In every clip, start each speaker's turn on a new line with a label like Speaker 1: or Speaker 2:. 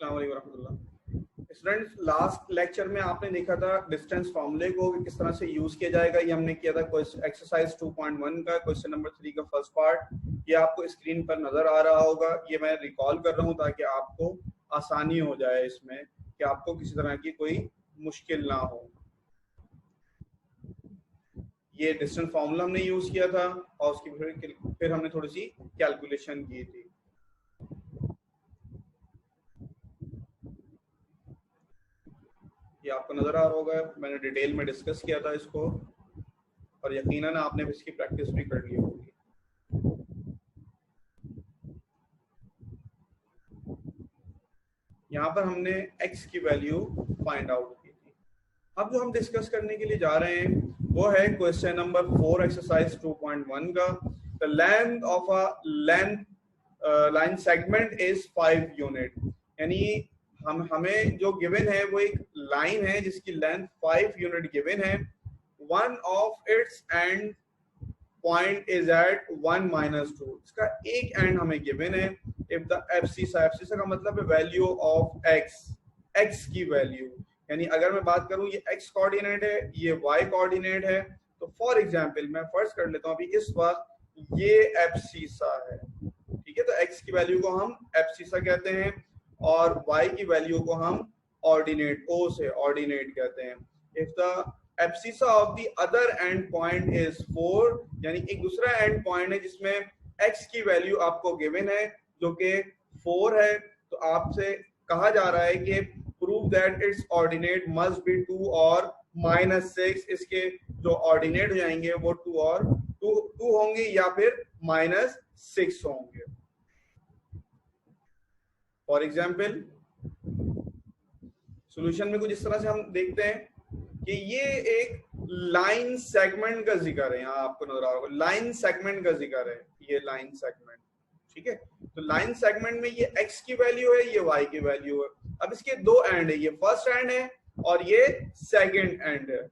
Speaker 1: अस्सलाम वालेकुम रहमतुल्लाह। स्टूडेंट्स, लास्ट लेक्चर में आपने देखा था डिस्टेंस फॉर्मूले को किस तरह से यूज किया जाएगा। ये हमने किया था एक्सरसाइज 2.1 का क्वेश्चन नंबर 3 का फर्स्ट पार्ट। ये आपको स्क्रीन पर नजर आ रहा होगा। ये मैं रिकॉल कर रहा हूँ ताकि आपको आसानी हो जाए इसमें, कि आपको किसी तरह की कोई मुश्किल ना हो। ये डिस्टेंस फॉर्मूला हमने यूज किया था और उसकी फिर हमने थोड़ी सी कैलकुलेशन की थी। ये आपको नजर आ रहा होगा, मैंने डिटेल में डिस्कस किया था इसको और यकीनन आपने इसकी प्रैक्टिस भी कर ली होगी। यहाँ पर हमने x की वैल्यू फाइंड आउट की थी। अब जो हम डिस्कस करने के लिए जा रहे हैं वो है क्वेश्चन नंबर 4 एक्सरसाइज 2.1 का। The length of a line segment is 5 unit. यानी हमें जो गिवन है वो एक लाइन है जिसकी लेंथ 5 यूनिट गिवन है। One of its end point is at 1-2। इसका एक एंड हमें गिवन है। इफ द एब्सिसा का मतलब है वैल्यू ऑफ x की वैल्यू, यानी अगर मैं बात करूं ये x कोऑर्डिनेट है, ये y कोऑर्डिनेट है। तो फॉर एग्जांपल मैं फर्स्ट कर लेता हूं अभी इस वक्त ये एब्सिसा है, ठीक है। तो x की वैल्यू को हम एब्सिसा कहते हैं और y की वैल्यू को हम ऑर्डिनेट o से ऑर्डिनेट कहते हैं। If the abscissa of the other and point is 4, यानी एक दूसरा एंड पॉइंट है जिसमें x की वैल्यू आपको गिवन है जो कि 4 है। तो आपसे कहा जा रहा है कि prove that it's ordinate must be 2 और -6। इसके जो ऑर्डिनेट हो जाएंगे वो 2 और 2 होंगे या फिर -6 होंगे। फॉर एग्जाम्पल सॉल्यूशन में कुछ इस तरह से हम देखते हैं कि ये एक लाइन सेगमेंट का जिक्र है। यहाँ आपको नजर आ रहा होगा लाइन सेगमेंट का जिक्र है, ये लाइन सेगमेंट, ठीक है। तो लाइन सेगमेंट में ये x की वैल्यू है, ये y की वैल्यू है। अब इसके दो एंड है, ये फर्स्ट एंड है और ये सेकंड एंड है।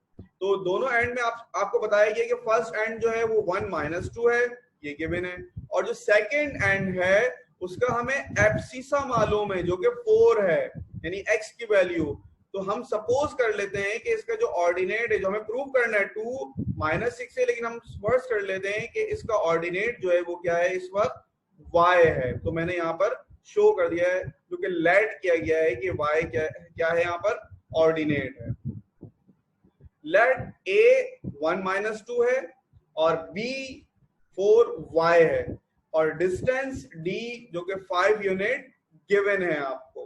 Speaker 1: तो दोनों एंड में आपको बताया गया कि फर्स्ट एंड जो है वो 1-2 है, ये गिवन है, और जो सेकंड एंड है उसका हमें एब्सिसा मालूम है जो कि 4 है, यानी x की वैल्यू। तो हम सपोज कर लेते हैं कि इसका जो ऑर्डिनेट है, जो हमें प्रूव करना है 2-6 है, लेकिन हम फर्स्ट कर लेते हैं कि इसका ऑर्डिनेट जो है वो क्या है इस वक्त y है। तो मैंने यहाँ पर शो कर दिया है जो कि लेट किया गया है कि y क्या है यहाँ पर ऑर्डिनेट है। लेट a 1-2 है और b 4y है और डिस्टेंस d जो कि 5 यूनिट गिवन है आपको।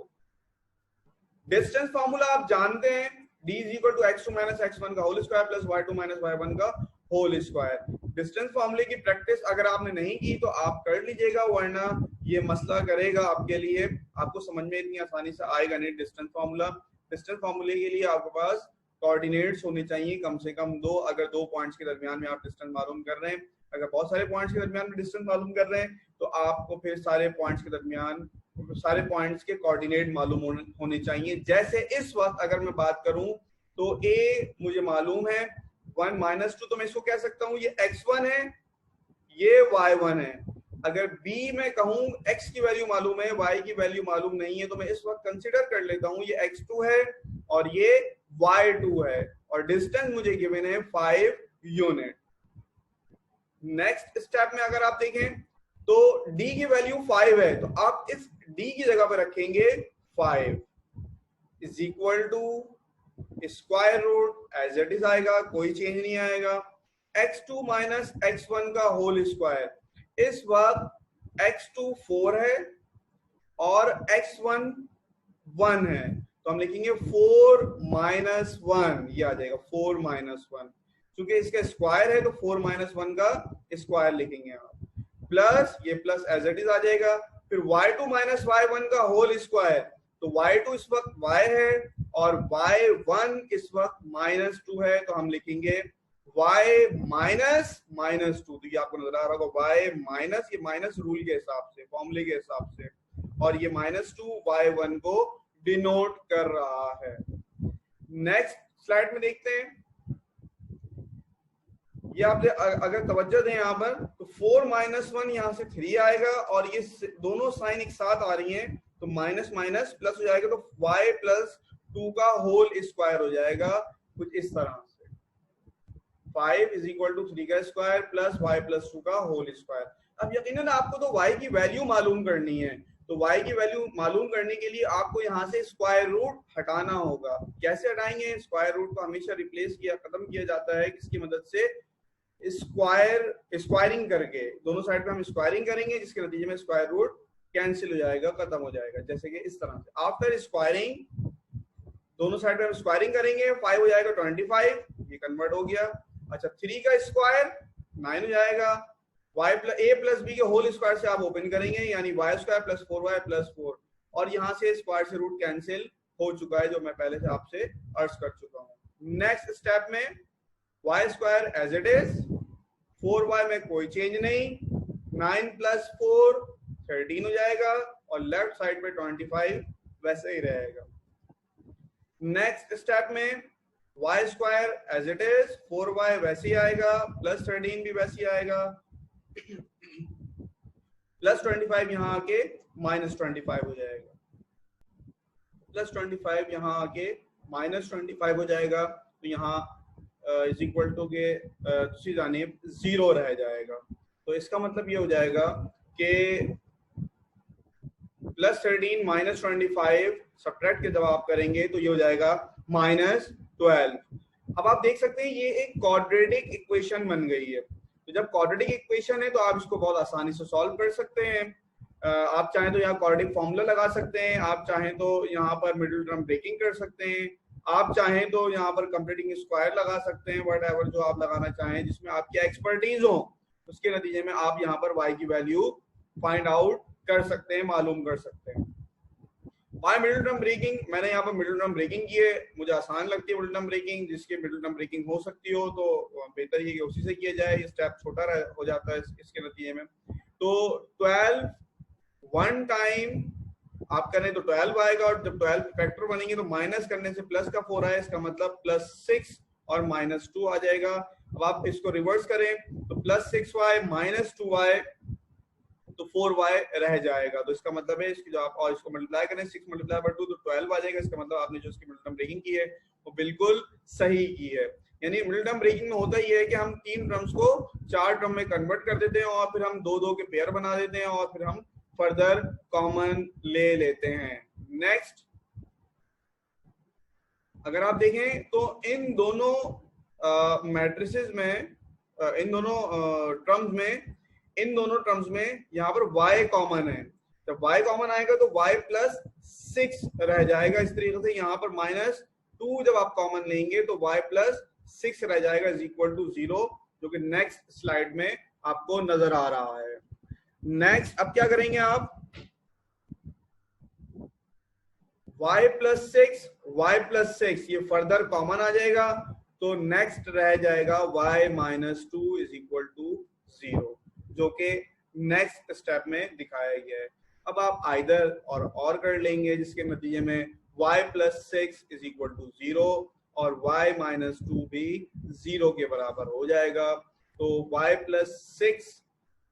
Speaker 1: डिस्टेंस फॉर्मूला आप जानते हैं, d = x2 - x1 का whole square plus y2 - y1 का होल स्क्वायर। डिस्टेंस फॉर्मूले की प्रैक्टिस अगर आपने नहीं की तो आप कर लीजिएगा, वरना ये मसला करेगा आपके लिए, आपको समझ में इतनी आसानी से आएगा नहीं डिस्टेंस फॉर्मूला। डिस्टेंस फॉर्मूले के लिए आपके पास कोऑर्डिनेट्स होने चाहिए कम से कम 2। अगर 2 पॉइंट्स के दरमियान में आप डिस्टेंस मालूम कर रहे हैं, अगर बहुत सारे पॉइंट्स के दरमियान में डिस्टेंस मालूम कर रहे हैं तो आपको फिर सारे पॉइंट्स के दरमियान सारे पॉइंट्स के कोऑर्डिनेट मालूम होने चाहिए। जैसे इस वक्त अगर मैं बात करूं तो a मुझे मालूम है 1-2, तो मैं इसको कह सकता हूं ये x1 है, ये y1 है। अगर b में कहूं x की वैल्यू मालूम है, y की वैल्यू मालूम नहीं है, तो मैं इस वक्त कंसीडर कर लेता हूं ये x2 है और ये y2 है और डिस्टेंस मुझे गिवन है 5 यूनिट। नेक्स्ट स्टेप में अगर आप देखें तो d की वैल्यू 5 है, तो आप इस d की जगह पर रखेंगे 5 is equal to square root as it is आएगा, कोई चेंज नहीं आएगा, x2 - x1 का होल स्क्वायर। इस वक्त x2 4 है और x1 1 है, तो हम लिखेंगे 4 - 1, ये आ जाएगा 4 - 1। क्योंकि इसका स्क्वायर है तो 4 - 1 का स्क्वायर लिखेंगे आप, प्लस ये प्लस एज इट इज आ जाएगा। फिर y2 - y1 का होल स्क्वायर, तो y2 इस वक्त y है और y1 इस वक्त -2 है, तो हम लिखेंगे y - -2। तो ये आपको नजर आ रहा होगा y माइनस, ये माइनस रूल के हिसाब से, फॉर्मूले के हिसाब से, और ये -2 y1 को डिनोट कर रहा है। नेक्स्ट स्लाइड में देखते हैं, ये आप अगर तवज्जो दें यहाँ पर तो 4 - 1 यहाँ से 3 आएगा और ये दोनों साइन एक साथ आ रही हैं तो माइनस माइनस प्लस हो जाएगा, तो y प्लस 2 का होल स्क्वायर हो जाएगा कुछ इस तरह से। 5 इज इक्वल टू 3 का स्क्वायर प्लस y प्लस 2 का होल स्क्वायर। अब यकीनन आपको तो y की वैल्यू मालूम करनी है, तो y की वैल्यू मालूम करने के लिए आपको यहाँ से स्क्वायर रूट हटाना होगा। कैसे हटाएंगे? स्क्वायर रूट को हमेशा रिप्लेस किया खत्म किया जाता है किसकी मदद से? स्क्वायरिंग करके। दोनों साइड पे हम स्क्वायरिंग करेंगे जिसके नतीजे में स्क्वायर रूट कैंसिल हो जाएगा, खत्म हो जाएगा, जैसे कि इस तरह से। आफ्टर स्क्वायरिंग दोनों साइड पे हम स्क्वायरिंग करेंगे, 5 हो जाएगा 25, ये कन्वर्ट हो गया। अच्छा 3 का स्क्वायर 9 हो जाएगा, y plus a plus b के होल स्क्वायर से आप ओपन करेंगे, यानी y square plus 4y plus 4, और यहाँ से स्क्वायर से रूट कैंसिल हो चुका है जो मैं पहले से आपसे अर्ज कर चुका हूँ। नेक्स्ट स्टेप में y square as it is, 4y में कोई चेंज नहीं, 9 प्लस 4 13 हो जाएगा, और लेफ्ट साइड पे 25 वैसे ही रहेगा। नेक्स्ट स्टेप में y square as it is, 4y वैसे ही आएगा, प्लस 13 भी वैसे ही आएगा, प्लस 25 यहाँ आके माइनस 25 हो जाएगा, प्लस 25 यहाँ आके माइनस 25 हो जाएगा, तो यहाँ इज इक्वल टू के दूसरी जानिब 0 रह जाएगा। तो इसका मतलब ये हो जाएगा कि प्लस 13 माइनस 25 सब्ट्रैक्ट के जब आप करेंगे तो ये हो जाएगा माइनस 12। अब आप देख सकते हैं ये एक क्वाड्रेटिक इक्वेशन बन गई है। तो जब क्वाड्रेटिक इक्वेशन है तो आप इसको बहुत आसानी से सॉल्व कर सकते हैं। आप चाहें तो यहाँ क्वाड्रेटिक फॉर्मूला लगा सकते हैं, आप चाहें तो यहाँ पर मिडिल टर्म ब्रेकिंग कर सकते हैं, आप चाहें तो यहाँ पर कंप्लीटिंग स्क्वायर लगा सकते हैं, वट एवर जो आप लगाना चाहें जिसमें आपकी एक्सपर्टीज हो, उसके नतीजे में आप यहाँ पर y की वैल्यू फाइंड आउट कर सकते हैं, मालूम कर सकते हैं। बाय मिडिल टर्म ब्रेकिंग, मैंने यहाँ पर मिडिल टर्म ब्रेकिंग की है, मुझे आसान लगती है मिडिल टर्म ब्रेकिंग, जिसके मिडिल टर्म ब्रेकिंग हो सकती हो तो बेहतर ये कि उसी से किया जाए, ये स्टेप छोटा हो जाता है इसके नतीजे में। तो 12 वन टाइम आप करें तो 12 आएगा, और जब 12 फैक्टर बनेंगे तो माइनस करने से प्लस का 4 आया, इसका मतलब प्लस 6 और माइनस 2 आ जाएगा। अब आप इसको रिवर्स करें तो प्लस 6y माइनस 2y, तो 4y रह जाएगा। तो इसका मतलब है इसकी जो आप और इसको मल्टीप्लाई करें 6 मल्टीप्लाई बाय 2 तो 12 आ जाएगा। इसका मतलब आपने जो इसकी मिडिल टर्म ब्रेकिंग की है वो बिल्कुल सही की है। यानी मिडिल टर्म ब्रेकिंग में होता ही है कि हम 3 टर्म्स को 4 टर्म में कन्वर्ट कर देते हैं, और फिर हम 2-2 के पेयर बना देते हैं, और फिर हम फर्दर कॉमन ले लेते हैं। नेक्स्ट अगर आप देखें तो इन दोनों मैट्रिसेस में, इन दोनों टर्म्स में यहाँ पर y कॉमन है। जब y कॉमन आएगा तो y प्लस 6 रह जाएगा। इस तरीके से यहाँ पर माइनस 2 जब आप कॉमन लेंगे तो y प्लस 6 रह जाएगा इज इक्वल टू 0, जो कि नेक्स्ट स्लाइड में आपको नजर आ रहा है। नेक्स्ट अब क्या करेंगे आप, y प्लस 6 ये फर्दर कॉमन आ जाएगा, तो नेक्स्ट रह जाएगा y minus 2 is equal to 0, जो कि नेक्स्ट स्टेप में दिखाया गया है। अब आप आइदर और कर लेंगे जिसके नतीजे में y plus 6 is equal to 0 और y माइनस 2 भी 0 के बराबर हो जाएगा। तो y प्लस 6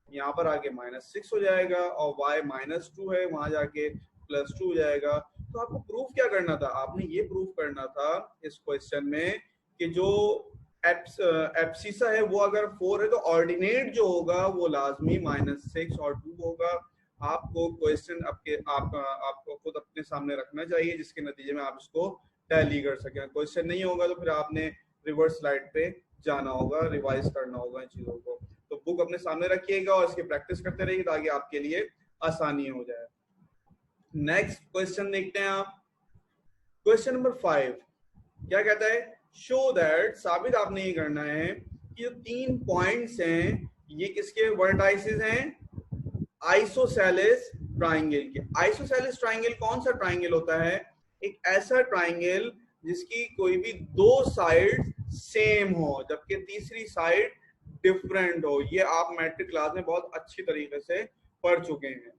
Speaker 1: यहाँ पर आके माइनस 6 हो जाएगा, और y माइनस 2 है वहां जाके प्लस 2 हो जाएगा। तो आपको प्रूफ क्या करना था, आपने ये प्रूफ करना था इस क्वेश्चन में कि जो एब्सिसा है वो अगर 4 है तो ऑर्डिनेट जो होगा वो लाजमी माइनस 6 और 2 होगा। आपको क्वेश्चन आपको खुद अपने सामने रखना चाहिए जिसके नतीजे में आप इसको टैली कर सकें। क्वेश्चन नहीं होगा तो फिर आपने रिवर्स स्लाइड पे जाना होगा, रिवाइज करना होगा इन चीजों को। तो बुक अपने सामने रखिएगा और इसकी प्रैक्टिस करते रहिए ताकि आपके लिए आसानी हो जाए। नेक्स्ट क्वेश्चन देखते हैं आप, क्वेश्चन नंबर 5 क्या कहता है, शो दैट, साबित आपने ये करना है कि जो 3 पॉइंट्स हैं ये किसके वर्टाइसेस हैं, आइसोसेलेस ट्राइंगल के। आइसोसेलेस ट्राइंगल कौन सा ट्राइंगल होता है, एक ऐसा ट्राइंगल जिसकी कोई भी 2 साइड सेम हो जबकि तीसरी साइड डिफरेंट हो। ये आप मैट्रिक क्लास में बहुत अच्छी तरीके से पढ़ चुके हैं।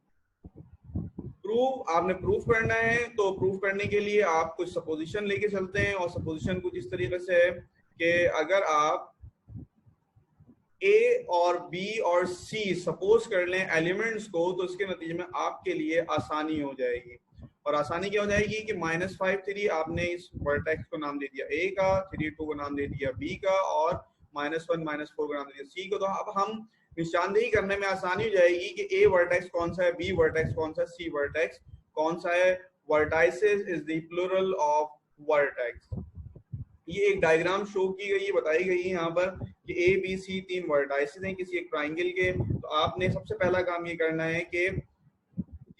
Speaker 1: आपने प्रूफ करना है, तो प्रूफ करने के लिए आप कुछ सपोजिशन लेके चलते हैं, और सपोजिशन कुछ इस तरीके से है कि अगर आप A और B और C सपोज कर लें एलिमेंट्स को, तो इसके नतीजे में आपके लिए आसानी हो जाएगी। और आसानी क्या हो जाएगी कि -5 3 आपने इस वर्टेक्स को नाम दे दिया ए का, 3 2 को नाम दे दिया बी का, और -1 -4 को नाम दे दिया सी को। तो अब हम निशानदेही करने में आसानी हो जाएगी कि ए वर्टेक्स कौन सा है, बी वर्टेक्स कौन सा है, सी वर्टेक्स कौन सा है। Vertices is the plural of vertex. ये एक डायग्राम शो की गई है, बताई गई है यहाँ पर कि ए बी सी 3 वर्टाइसेस हैं किसी एक ट्राइंगल के। तो आपने सबसे पहला काम ये करना है कि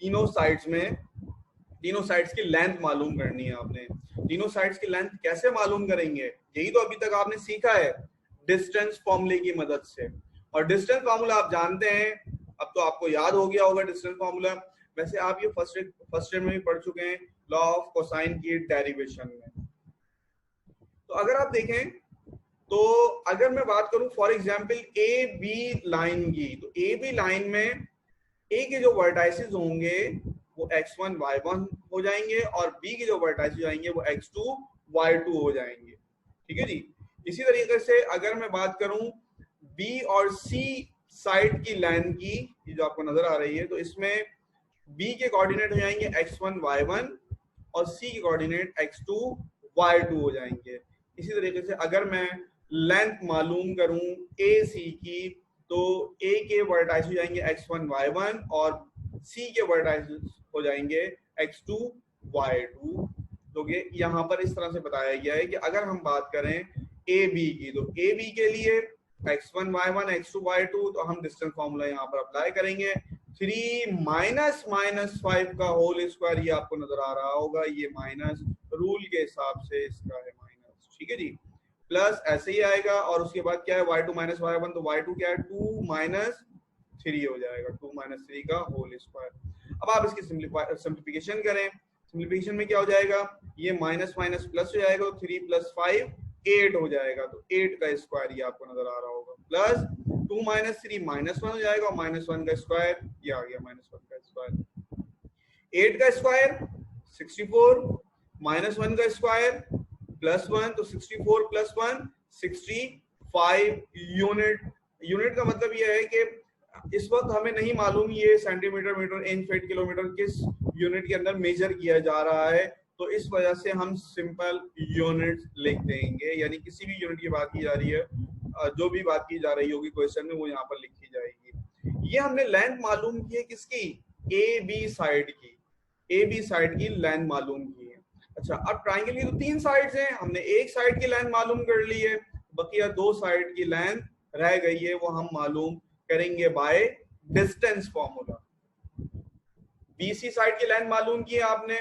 Speaker 1: तीनों साइड्स की लेंथ मालूम करनी है आपने। तीनों साइड्स की लेंथ कैसे मालूम करेंगे, यही तो अभी तक आपने सीखा है डिस्टेंस फॉर्मूले की मदद से। और डिस्टेंस फार्मूला आप जानते हैं, अब तो आपको याद हो गया होगा डिस्टेंस फार्मूला। वैसे आप ये फर्स्ट ईयर में भी पढ़ चुके हैं लॉ ऑफ कोसाइन की डेरिवेशन में। तो अगर आप देखें तो अगर मैं बात करूं for example A B line की, तो ए बी लाइन में ए के जो वर्टाइसेस होंगे वो x1 y1 हो जाएंगे और बी के जो वर्टाइसेस जाएंगे वो x2 y2 हो जाएंगे। ठीक है जी। इसी तरीके से अगर मैं बात करूं बी और सी साइड की लाइन की, जो आपको नजर आ रही है, तो इसमें बी के कोऑर्डिनेट हो जाएंगे x1 y1 और सी के कोऑर्डिनेट x2 y2 हो जाएंगे। इसी तरीके से अगर मैं लेंथ मालूम करूं ए सी की, तो ए के वर्टाइस हो जाएंगे x1 y1 और सी के वर्टाइस हो जाएंगे x2 y2। तो ये यहाँ पर इस तरह से बताया गया है कि अगर हम बात करें ए बी की, तो ए बी के लिए x1 y1 x2 y2, तो हम डिस्टेंस फॉर्मूला यहाँ पर अप्लाई करेंगे। 3 -5 का होल स्क्वायर, ये आपको नजर आ रहा होगा, ये माइनस रूल के हिसाब से इसका है माइनस। ठीक है जी। प्लस ऐसे ही आएगा और उसके बाद क्या है y2 -y1, तो y2 क्या है 2 - 3 हो जाएगा, 2 - 3 का होल स्क्वायर। अब आप इसकी सिंप्लीफिकेशन करें। सिंप्लीफिकेशन में क्या हो जाएगा, ये माइनस माइनस प्लस हो जाएगा, तो 3 + 5 8 हो जाएगा, तो 8 का स्क्वायर ये आपको नजर आ रहा होगा। प्लस 2 - 3 -1 हो जाएगा और -1 का स्क्वायर ये आ गया, -1 का स्क्वायर। 8 का स्क्वायर 64, -1 का स्क्वायर +1, तो 64 + 1 65 यूनिट। यूनिट का मतलब ये है कि इस वक्त हमें नहीं मालूम ये centimetre, metre, inch, feet, kilometre किस यूनिट के अंदर मेजर किया जा रहा है, तो इस वजह से हम सिंपल यूनिट लिख देंगे। यानी किसी भी यूनिट की बात की जा रही है, जो भी बात की जा रही होगी क्वेश्चन में, वो यहाँ पर लिखी जाएगी। ये हमने लेंथ मालूम की है किसकी, ए बी साइड की, ए बी साइड की लेंथ मालूम की है। अच्छा, अब ट्राइंगल की तो 3 साइड्स हैं, हमने एक साइड की लेंथ मालूम कर ली है, बकिया 2 साइड की लेंथ रह गई है, वो हम मालूम करेंगे by distance formula. BC side की लेंथ मालूम की है आपने,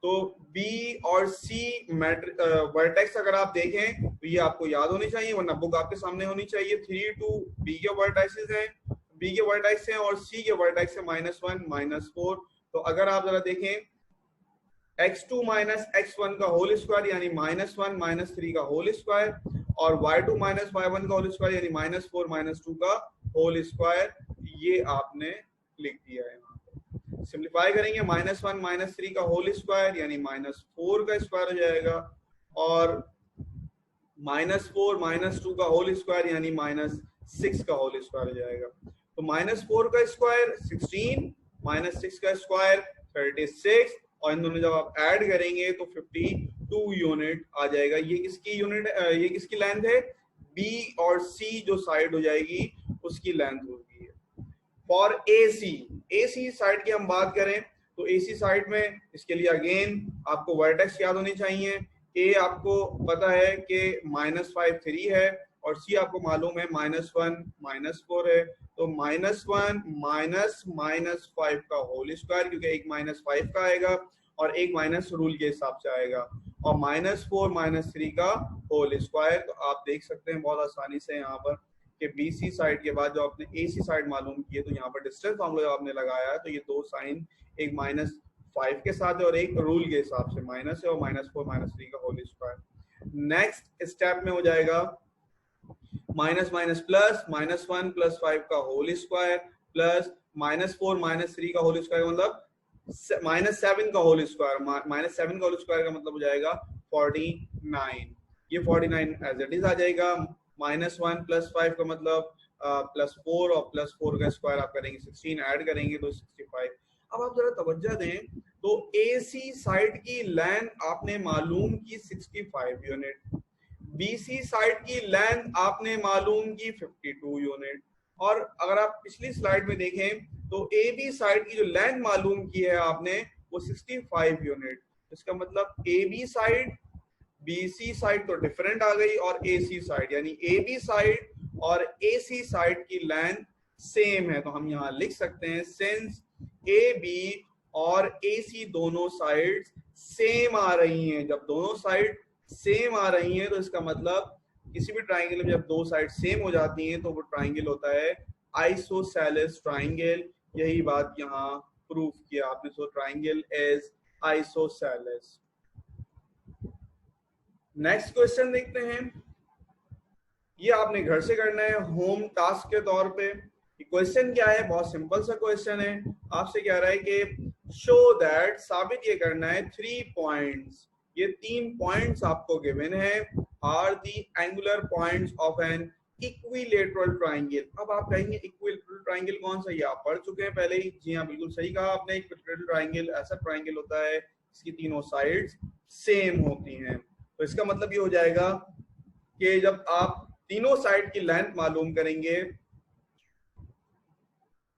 Speaker 1: तो बी और सी वर्टेक्स अगर आप देखें तो ये आपको याद होनी चाहिए, वरना बुक आपके सामने होनी चाहिए। 3 2 बी के वर्टाइसेस हैं, बी के वर्टेक्स हैं, और सी के वर्टेक्स है -1 -4। तो अगर आप जरा देखें x2 - x1 का होल स्क्वायर यानी -1 -3 का होल स्क्वायर, और y2 - y1 का होल स्क्वायर यानी -4 - 2 का होल स्क्वायर, ये आपने लिख दिया है। सिंप्लीफाई करेंगे, -1 - 3 का होल स्क्वायर यानी -4 का स्क्वायर हो जाएगा, और -4 - 2 का होल स्क्वायर यानी -6 का होल स्क्वायर हो जाएगा। तो -4 का स्क्वायर 16, -6 का स्क्वायर 36, और इन दोनों जब आप ऐड करेंगे तो 52 यूनिट आ जाएगा। ये किसकी यूनिट, ये किसकी लेंथ है, बी और सी जो साइड हो जाएगी उसकी लेंथ होगी। फॉर AC साइड की हम बात करें तो AC साइड में इसके लिए अगेन आपको वर्टेक्स याद होनी चाहिए। A आपको पता है कि -5 3 है, और C आपको मालूम है -1 -4 है, तो -1 -5 का होल स्क्वायर, क्योंकि एक -5 का आएगा और एक माइनस रूल के हिसाब से आएगा, और -4 - 3 का होल स्क्वायर। तो आप देख सकते हैं बहुत आसानी से यहाँ पर कि BC साइड के बाद जो आपने AC साइड मालूम की है, तो यहाँ पर डिस्टेंस फॉर्मूला आपने लगाया है, तो ये 2 साइन, एक -5 के साथ है और एक रूल के हिसाब से माइनस है, और -4 - 3 का होल स्क्वायर। नेक्स्ट स्टेप में हो जाएगा माइनस माइनस प्लस, -1 + 5 का होल स्क्वायर प्लस -4 - 3 का होल स्क्वायर, मतलब -7 का होल स्क्वायर। -7 का होल स्क्वायर का मतलब हो जाएगा 49। ये 49 एज इट इज आ जाएगा। -1 + 5 का मतलब +4, और +4 का स्क्वायर आप करेंगे 16, ऐड करेंगे तो 65। अब आप जरा तवज्जो दें, तो AC साइड की लेंथ आपने मालूम की 65 यूनिट, BC साइड की लेंथ आपने मालूम की 52 यूनिट, और अगर आप पिछली स्लाइड में देखें तो AB साइड की जो लेंथ मालूम की है आपने वो 65 यूनिट। इसका मतलब AB साइड BC साइड तो डिफरेंट आ गई, और AC साइड यानी AB साइड और AC साइड की लेंथ सेम है। तो हम यहाँ लिख सकते हैं सिंस AB और AC दोनों साइड्स सेम आ रही हैं। जब दोनों साइड सेम आ रही हैं तो इसका मतलब किसी भी ट्राइंगल में जब दो साइड सेम हो जाती हैं तो वो ट्राइंगल होता है आइसोसेलेस ट्राइंगल। यही बात यहाँ प्रूफ किया आपने। So triangle is isosceles. Next question देखते हैं। ये आपने घर से करना है होम टास्क के तौर पे। क्वेश्चन क्या है, बहुत सिंपल सा क्वेश्चन है। आपसे कह रहा है कि शो दैट, साबित ये करना है 3 पॉइंट्स, ये 3 पॉइंट्स आपको गिवन है, are the angular points of an equilateral triangle. अब आप कहेंगे इक्विलेटरल ट्राइंगल कौन सा, ये आप पढ़ चुके हैं पहले ही। जी हाँ, बिल्कुल सही कहा आपने। इक्विलेटरल ट्राइंगल ऐसा ट्राइंगल होता है इसकी तीनों साइड्स सेम होती हैं। तो इसका मतलब ये हो जाएगा कि जब आप तीनों साइड की लेंथ मालूम करेंगे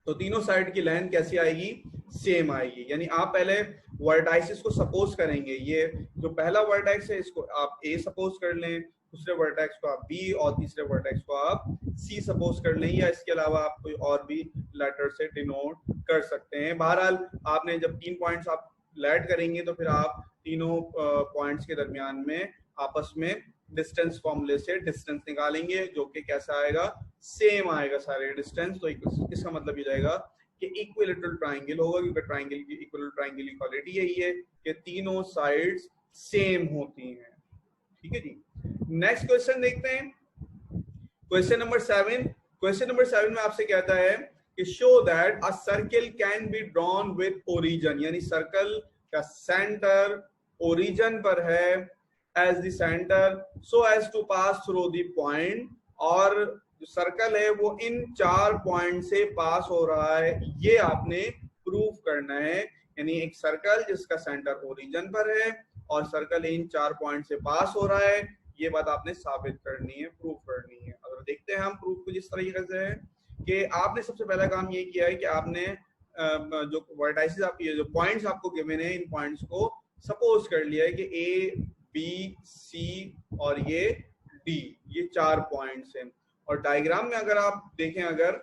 Speaker 1: तो तीनों साइड की लेंथ कैसी आएगी, सेम आएगी। यानी आप पहले वर्टाइसिस को सपोज करेंगे। ये जो पहला वर्टेक्स है इसको आप A सपोज कर लें, दूसरे वर्टेक्स को आप B और तीसरे वर्टेक्स को आप C सपोज कर लें, या इसके अलावा आप कोई और भी लेटर से डिनोट कर सकते हैं। बहरहाल आपने जब 3 पॉइंट्स आप लेट करेंगे तो फिर आप तीनों पॉइंट्स के दरमियान में आपस में डिस्टेंस फॉर्मूले से डिस्टेंस निकालेंगे, जो कि कैसा आएगा, सेम आएगा सारे डिस्टेंस। तो इसका मतलब ये जाएगा कि इक्विलेटरल ट्राइंगल होगा, क्योंकि ट्राइंगल की इक्विलेटरल ट्राइंगल की क्वालिटी यही है कि तीनों साइड्स सेम होती हैं। ठीक है जी। नेक्स्ट क्वेश्चन देखते हैं, क्वेश्चन नंबर 7। क्वेश्चन नंबर 7 में आपसे कहता है कि show that a circle can be drawn with origin, यानी सर्कल का सेंटर ओरिजिन पर है as the centre so as to pass through the point, और जो सर्कल है वो इन 4 पॉइंट से पास हो रहा है, ये आपने प्रूफ करना है। यानी एक सर्कल जिसका सेंटर ओरिजिन पर है और सर्कल इन 4 पॉइंट से पास हो रहा है, ये बात आपने साबित करनी है, प्रूफ करनी है। अगर देखते हैं हम प्रूफ को जिस तरीके से है कि आपने सबसे पहला काम ये किया है कि आपने जो वर्टाइसिस आपकी जो पॉइंट्स आपको गिवन है, इन पॉइंट्स को सपोज कर लिया है कि A B C और ये D, ये 4 पॉइंट्स हैं। और डायग्राम में अगर आप देखें, अगर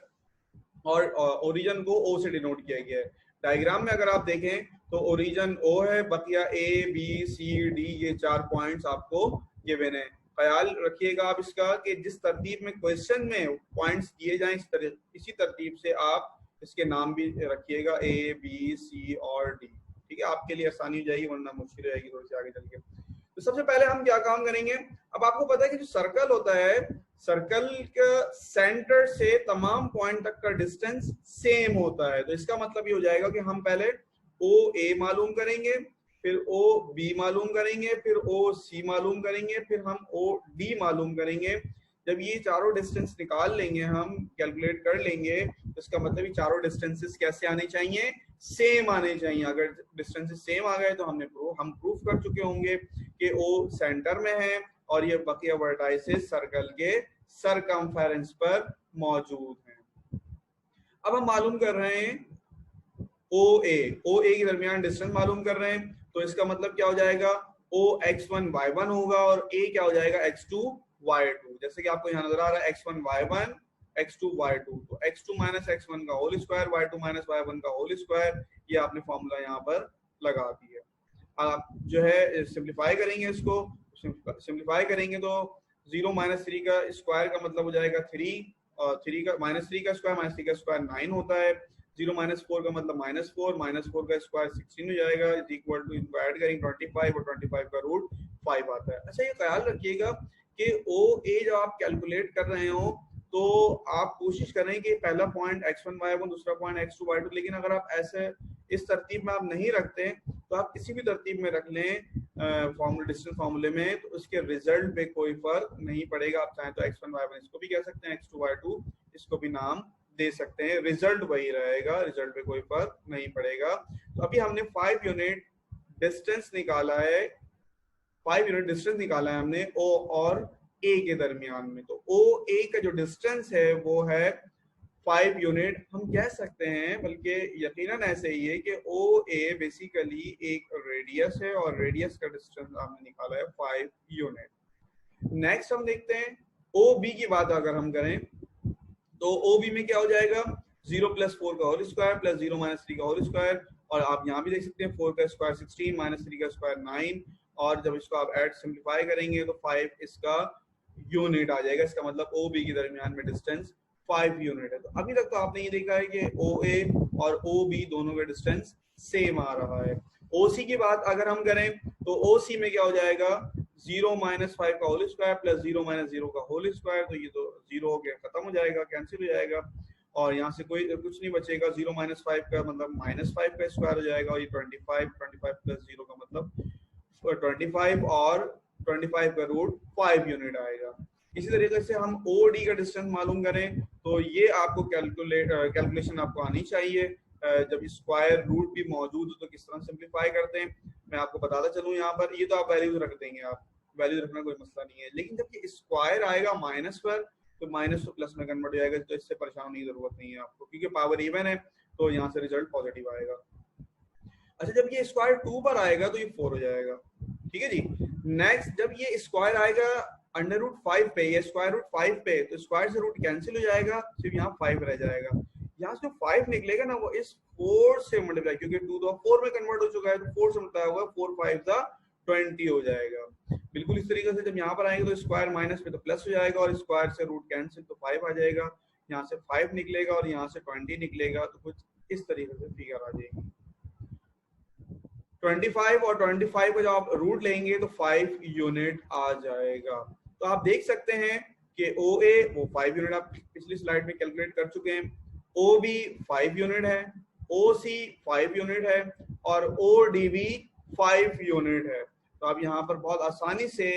Speaker 1: और ओरिजिन को O से डिनोट किया गया है। डायग्राम में अगर आप देखें तो ओरिजिन O है, बकिया A B C D ये 4 पॉइंट्स आपको गिवन है। ख्याल रखिएगा आप इसका कि जिस तरतीब में क्वेश्चन में पॉइंट्स दिए जाएं इसी तरतीब से आप इसके नाम भी रखिएगा, A B C और D। ठीक है, आपके लिए आसानी हो जाएगी, वरना मुश्किल हो जाएगी थोड़ी सी आगे चल के। तो सबसे पहले हम क्या काम करेंगे, अब आपको पता है कि जो सर्कल होता है, सर्कल का सेंटर से तमाम पॉइंट तक का डिस्टेंस सेम होता है। तो इसका मतलब ये हो जाएगा कि हम पहले OA मालूम करेंगे, फिर OB मालूम करेंगे, फिर OC मालूम करेंगे, फिर हम OD मालूम करेंगे। जब ये चारों डिस्टेंस निकाल लेंगे, हम कैलकुलेट कर लेंगे, तो इसका मतलब ये चारों डिस्टेंसेस कैसे आने चाहिए, सेम आने चाहिए। अगर डिस्टेंसेस सेम आ गए तो हम प्रूफ कर चुके होंगे कि O सेंटर में है और ये बकिया वर्टाइसेस सर्कल के सरकमफेरेंस पर मौजूद हैं। अब हम मालूम कर रहे हैं OA के दरमियान डिस्टेंस मालूम कर रहे हैं। तो इसका मतलब क्या हो जाएगा, OX1 Y1 होगा और A क्या हो जाएगा, X2 Y2। जैसे कि आपको यहाँ नजर आ रहा है X1 Y1 X2 Y2, तो X2 माइनस X1 का whole square, Y2 minus Y1 का होल स्क्वायर, ये आपने फॉर्मूला यहाँ पर लगा दिया। आप जो है सिंप्लीफाई करेंगे, इसको सिंप्लीफाई करेंगे तो 0 माइनस 3 का स्क्वायर का मतलब हो जाएगा 3, और 3 का माइनस 3 का स्क्वायर 9 होता है। 0 माइनस 4 का मतलब -4, -4 का स्क्वायर 16 हो जाएगा, इज इक्वल टू, इनको ऐड करेंगे 25 और 25 का रूट 5 आता है। अच्छा, ये ख्याल रखिएगा कि OA जब आप कैलकुलेट कर रहे हो तो आप कोशिश करें कि पहला पॉइंट X1 Y1, दूसरा पॉइंट X2 Y2, लेकिन अगर आप ऐसे इस तरतीब में आप नहीं रखते तो आप किसी भी तरतीब में रख लें फॉर्मूले, डिस्टेंस फॉर्मूले में, तो उसके रिजल्ट पे कोई फर्क नहीं पड़ेगा। आप चाहें तो X1 Y1 इसको भी कह सकते हैं, X2 Y2 इसको भी नाम दे सकते हैं, रिजल्ट वही रहेगा, रिजल्ट पे कोई फर्क नहीं पड़ेगा। तो अभी हमने 5 यूनिट डिस्टेंस निकाला है, 5 यूनिट डिस्टेंस निकाला है हमने ओ और ए के दरमियान में। तो ओ ए का जो डिस्टेंस है वो है 5 यूनिट। हम कह सकते हैं, बल्कि यकीनन ऐसे ही है कि ओ ए बेसिकली एक रेडियस है और रेडियस का डिस्टेंस हमने निकाला है 5 यूनिट। नेक्स्ट हम देखते हैं ओ बी की बात अगर हम करें तो ओ बी में क्या हो जाएगा, 0 + 4 का होल स्क्वायर प्लस 0 - 3 का होल स्क्वायर, और आप यहाँ भी देख सकते हैं 4 का स्क्वायर 16 - 3 का स्क्वायर 9, और जब इसको आप ऐड सिंप्लीफाई करेंगे तो 5 इसका यूनिट आ जाएगा। इसका मतलब ओ बी के दरमियान में डिस्टेंस 5 यूनिट है। तो अभी तक तो आपने ये देखा है कि ओ ए और ओ बी दोनों का डिस्टेंस सेम आ रहा है। ओ सी की बात अगर हम करें तो ओ सी में क्या हो जाएगा, 0 - 5 का होल स्क्वायर प्लस 0 - 0 का होल स्क्वायर, तो ये तो 0 हो गया, खत्म हो जाएगा, कैंसिल हो जाएगा, और यहाँ से कोई कुछ नहीं बचेगा। 0 - 5 का मतलब -5 का स्क्वायर हो जाएगा, और ये 25 प्लस 0 का मतलब 25, और 25 का रूट 5 यूनिट आएगा। इसी तरीके से हम ओ डी का डिस्टेंस मालूम करें तो ये आपको कैलकुलेशन आपको आनी चाहिए। जब स्क्वायर रूट भी मौजूद हो तो किस तरह सिंप्लीफाई करते हैं मैं आपको बताता चलूँ। यहाँ पर ये तो आप वैल्यूज रख देंगे, आप वैल्यूज रखना कोई मसला नहीं है, लेकिन जब ये स्क्वायर आएगा माइनस पर तो माइनस तो प्लस में कन्वर्ट हो जाएगा, तो इससे परेशान होने की जरूरत नहीं है आपको, क्योंकि पावर इवन है तो यहाँ से रिजल्ट पॉजिटिव आएगा। अच्छा, जब ये स्क्वायर 2 पर आएगा तो ये 4 हो जाएगा, ठीक है जी। नेक्स्ट, जब ये स्क्वायर आएगा √5 पे या √5 पे, तो स्क्वायर से रूट कैंसिल हो जाएगा, सिर्फ यहाँ 5 रह जाएगा। यहाँ से जो 5 निकलेगा ना वो इस 4 से मल्टीप्लाई, क्योंकि 2 तो 4 में कन्वर्ट हो चुका है, तो 4 से मल्टीप्लाई होगा, 4 5 सा 20 हो जाएगा। बिल्कुल इस तरीके से जब यहाँ पर आएंगे तो स्क्वायर माइनस पे तो प्लस हो जाएगा, और स्क्वायर से रूट कैंसिल तो 5 आ जाएगा, यहाँ से 5 निकलेगा और यहाँ से 20 निकलेगा, तो कुछ इस तरीके से फिगर आ जाएगी। 25 और 25 का जब आप रूट लेंगे तो 5 यूनिट आ जाएगा। तो आप देख सकते हैं कि ओ ए वो 5 यूनिट आप पिछली स्लाइड में कैलकुलेट कर चुके हैं, ओ बी 5 यूनिट है, ओ सी 5 यूनिट है, और ओ डी भी 5 यूनिट है। तो आप यहाँ पर बहुत आसानी से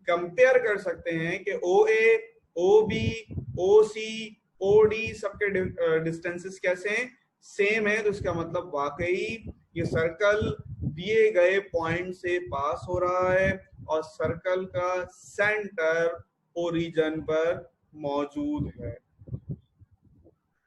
Speaker 1: कंपेयर कर सकते हैं कि ओ ए, ओ बी, ओ सी, ओ डी सबके डिस्टेंसेस कैसे हैं, सेम है। तो इसका मतलब वाकई ये सर्कल दिए गए पॉइंट से पास हो रहा है और सर्कल का सेंटर ओरिजिन पर मौजूद है।